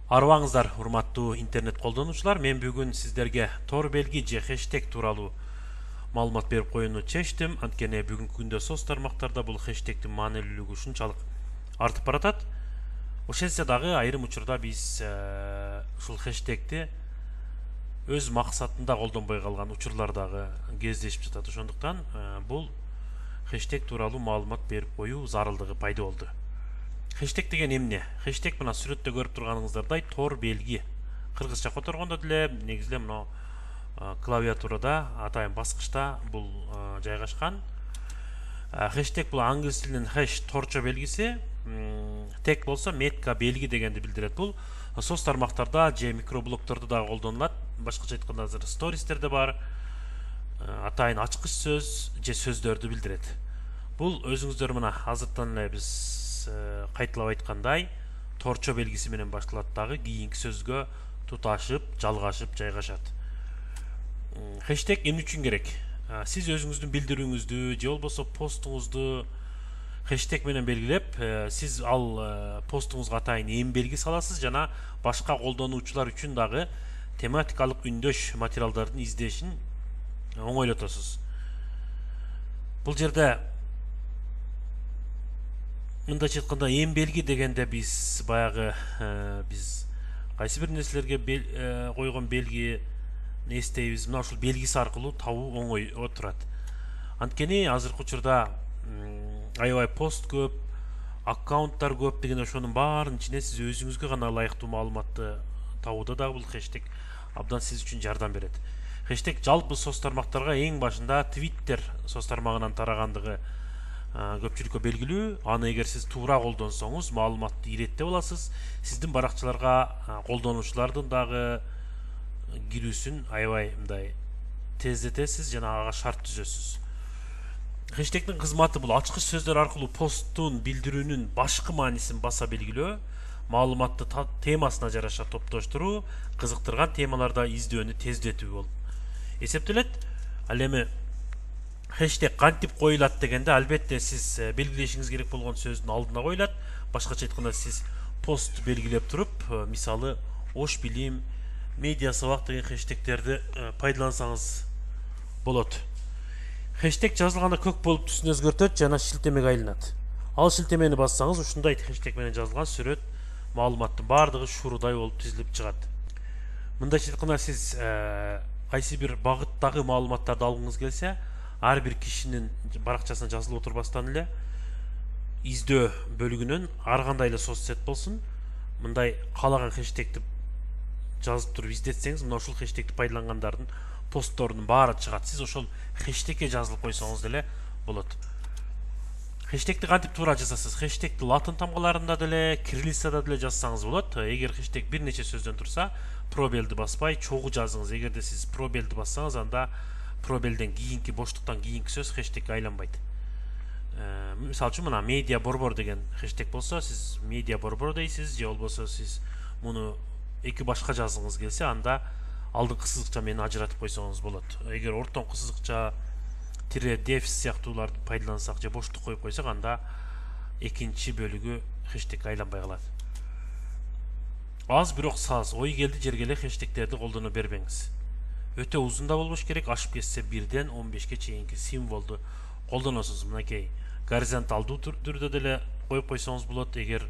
Арыбаңыздар, урматтуу интернет колдонуучулар. Мен бүгүн сиздерге тор белги же хэштег тууралуу маалымат берип коюуну чечтим. Анткени бүгүнкү күндө соц тармактарда бул хэштегдин маанилүүлүгү ушунчалык артып баратат. Ошентсе дагы айрым учурда биз ушул хэштегди өз максатында колдонбой калган учурлар дагы кездешип жатат. Ошондуктан бул хэштег тууралуу маалымат берип коюу зарылдыгы пайда болду. Хэштег деген эмне? Хэштег мына сүрөттө көрүп турганыңыздардай тор белги. Кыргызча которгондо деле негизи мына клавиатурада атайын баскычта бул жайгашкан. Хэштег бул англис тилинин хэш торчо белгиси, тег болсо метка белги дегенди билдирет. Бул соц тармактарда же микроблогтордо да колдонулат. Башкача айтканда азыр стористерде бар. Атайын ачкыч сөз же сөздөрдү билдирет. Бул өзүңүздөр мына азыртан эле биз кайталап айткандай торчо белгиси менен башталат дагы кийинки сөзгө туташып, жалгашып жайгашат. Хэштег эмне үчүн керек? Сиз өзүңүздүн билдирүүңүздү же болбосо постуңузду хэштег менен белгилеп, сиз ал постуңузга атайын эми белги саласыз жана башка колдонуучулар үчүн дагы тематикалык үндөш материалдардын издешин оңойлотосуз. Бул жерде мындайча айтканда эми белги дегенде биз баягы биз кайсы бир нерселерге койгон белги эстейбиз. Мына ушул белгиси аркылуу табуу оңой отурат. Анткени азыркы учурда аябай пост көп, аккаунттар көп деген ошонун баарынын ичине сиз өзүңүзгө гана ылайыктуу маалыматты табууда дагы бул хэштег абдан сиз үчүн жардам берет. Хэштег жалпы соц тармактарга эң башында Twitter соц тармагынан тарагандыгы көпчүлүккө белгилүү. Аны эгер сиз туура колдонсоңуз маалыматты иреттеп аласыз. Сиздин баракчаларга колдонуучулардын дагы кирүүсүн аябай мындай тездетесиз жана ага шарт түзөсүз. Хэштегдин кызматы бул ачкыч сөздөр аркылуу посттун билдирүүнүн башкы маанисин баса белгилөө, маалыматты темасына жараша топтоштуруу, кызыктырган темаларда издөөнү тездетүү болуп эсептелет. Ал эми хэштег кантип коюлат дегенде албетте сиз белгилешиңиз керек болгон сөздүн алдына коюлат. Башкача айтканда сиз пост белгилеп туруп, мисалы ош билим, медиа сабак деген хэштегтерди пайдалансаңыз болот. Хэштег жазылганда көк болуп түсүн өзгөртөт жана шилтемеге айланат. Ал шилтемени бассаңыз ушундай хэштег менен жазылган сүрөт, маалыматтын баардыгы шуурудай болуп тизилип чыгат. Мындайча айтканда сиз кайсы бир багыттагы маалыматтарды алгыңыз келсе, ар бир кишинин баракчасына жазылып отурбастан эле издөө бөлүгүнөн ар кандай эле соц сет болсун, мындай каалаган хэштегди жазып туруп издетсеңиз, мына ушул хэштегди пайдалангандардын постторунун баары чыгат. Сиз ошол хэштегге жазылып койсоңуз деле болот. Хэштегди кантип туура жазасыз? Хэштегди латын тамгаларында деле, кириллицада деле жазсаңыз болот. Эгер хэштег бир нече сөздөн турса, пробелди баспай чогуу жазыңыз. Эгерде сиз пробелди бассаңыз, анда пробелден кийинки боштуктан кийинки сөз хэштегге айланбайт. Мисалы үчүн мына медиа борбор деген хэштег болсо, сиз медиа борбор дейсиз, же болбосо сиз муну эки башка жазгыңыз келсе, анда алдыңкы сызыкча менен ажыратып койсоңуз болот. Эгер ортоңку сызыкча тире дефис сыяктууларды пайдалансак же боштук коюп койсок, анда экинчи бөлүгү хэштегге айланбай калат. Аз бирок саз ой келди жерге эле хэштегтерди колдоно бербеңиз. Өтө узун да болбош керек, ашып кетсе 1ден 15ге чейинки символду колдоносуз. Мынакей горизонталдуу түрдө деле коюп койсоңуз болот, эгер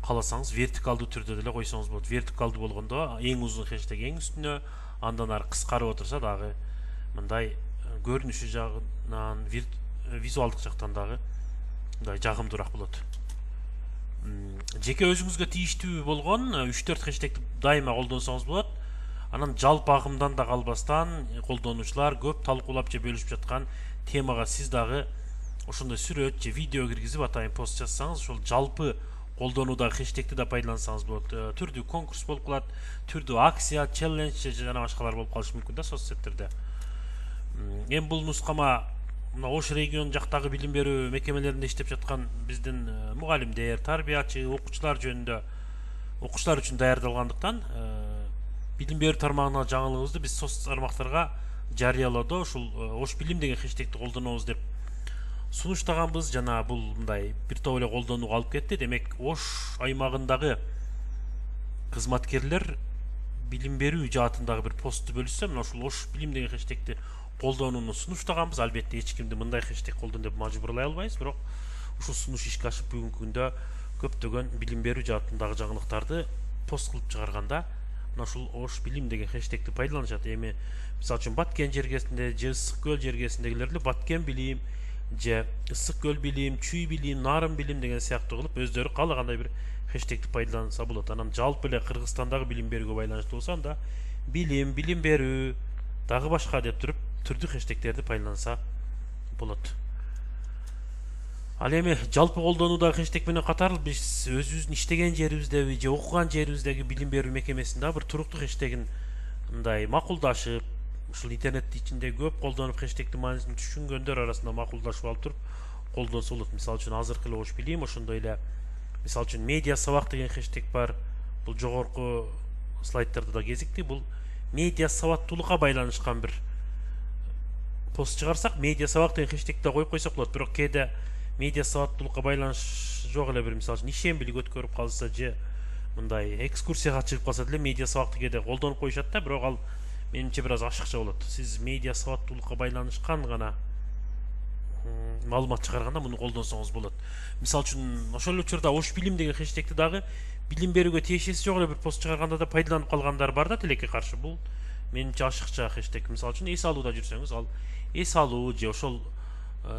кааласаңыз вертикалдуу түрдө деле койсоңуз болот. Вертикалдуу болгондо эң узун хэштег эң үстүнө, андан ары кыскарып отурса дагы мындай көрүнүшү жагынан, визуалдык жактан дагы мындай жагымдуураак болот. Жеке өзүңүзгө тийиштүү болгон 3-4 хэштегди дайыма колдонсоңуз болот. Анан жалпы агымдан да калбастан колдонуучулар көп талкуулап же бөлүшүп жаткан темага сиз дагы ошондой сүрөт же видео киргизип атайын пост жазсаңыз, ошол жалпы колдонуудагы хэштегти да пайдалансаңыз болот. Түрдүү конкурс болуп калат, түрдүү акция, челлендж жана башкалар болуп калышы мүмкүн да соц сеттерде. Эми бул нускама мына Ош регион жактагы билим берүү мекемелеринде иштеп жаткан биздин мугалимдер, тарбиячы, окуучулар жөнүндө, окуучулар үчүн даярдалгандыктан билим берүү тармагына жаңылыгыбызды биз соц тармактарга жарыялоодо ушул Ош билим деген хэштегти колдонобуз деп сунуштаганбыз. Жана бул мындай бир топ эле колдонууга алып кетти. Демек Ош аймагындагы кызматкерлер билим берүү жаатындагы бир постtu бөлүшсө, мына ушул ош билим деген хэштегти колдонууну сунуштаганбыз. Албетте эч кимди мындай хэштег колдон деп мажбурлай албайбыз, бирок ушул сунуш ишке ашып бүгүнкү күндө көптөгөн билим берүү жаатындагы жаңылыктарды пост кылып чыгарганда мына ушул ош билим деген хэштегти пайдаланышат. Эми мисалы үчүн Баткен жергесинде же Ысык көл жергесиндегилер эле Баткен билим же Ысык көл билим, Чүй билим, Нарын билим деген сыяктуу кылып өздөрү каалагандай бир хэштегти пайдаланса болот. Анан жалпы эле Кыргызстандагы билим берүүгө байланыштуу болсо анда билим, билим берүү дагы башка деп туруп түрдүү хэштегтерди пайдаланса болот. Ал эми жалпы колдонуудагы хэштег менен катар биз өзүбүздүн иштеген жерибиздеби же окуган жерибиздеги билим берүү мекемесинде бир туруктуу хэштегин мындай макулдашып, ушул интернет ичинде көп колдонуп хэштегдин маанисин түшүнгөндөр арасында макулдашып алып туруп колдонсо болот. Мисалы үчүн азыркы эле ош билим, ошондой эле мисалы үчүн медиа сабак деген хэштег бар. Бул жогорку слайдтарда да кезикти. Бул медиа сабаттуулукка байланышкан бир пост чыгарсак, медиа сабак деген хэштегди коюп койсок болот. Бирок кээде медиа сабаттуулукка байланыш жок эле бир мисалы үчүн ишембилик өткөрүп калса же мындай экскурсияга чыгып калса деле медиа сабакты кээде колдонуп коюшат да, бирок ал менимче бир аз ашыкча болот. Сиз медиа сабаттуулукка байланышкан гана маалымат чыгарганда муну колдонсоңуз болот. Мисалы үчүн ошол учурда ош билим деген хэштегти дагы билим берүүгө тиешеси жок эле бир пост чыгарганда да пайдаланып калгандар бар да, тилекке каршы. Бул менимче ашыкча хэштег. Мисалы үчүн эс алууда жүрсөңүз, ал эс алуу же ошол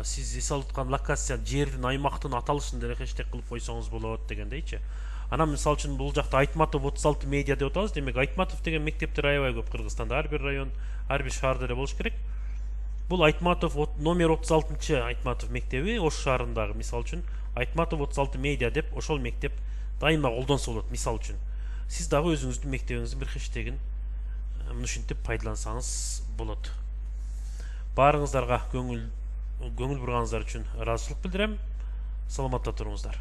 сиз эс алып аткан локация, жердин, аймактын аталышын деле хэштег кылып койсоңуз болот дегендейчи. Анан мисалы үчүн бул жакта Айтматов 36 медиа деп атабыз. Демек Айтматов деген мектептер аябай көп Кыргызстанда. Ар бир район, ар бир шаарда эле болуш керек. Бул Айтматов номер 36 Айтматов мектеби Ош шаарындагы. Мисалы үчүн Айтматов 36 медиа деп ошол мектеп дайыма колдонсо болот. Мисалы үчүн сиз дагы өзүңүздүн мектебиңиздин бир хэштегин ушинтип пайдалансаңыз болот. Баарыңыздарга көңүл бурганыңыздар үчүн ыраазычылык билдирем. Саламатта туруңуздар.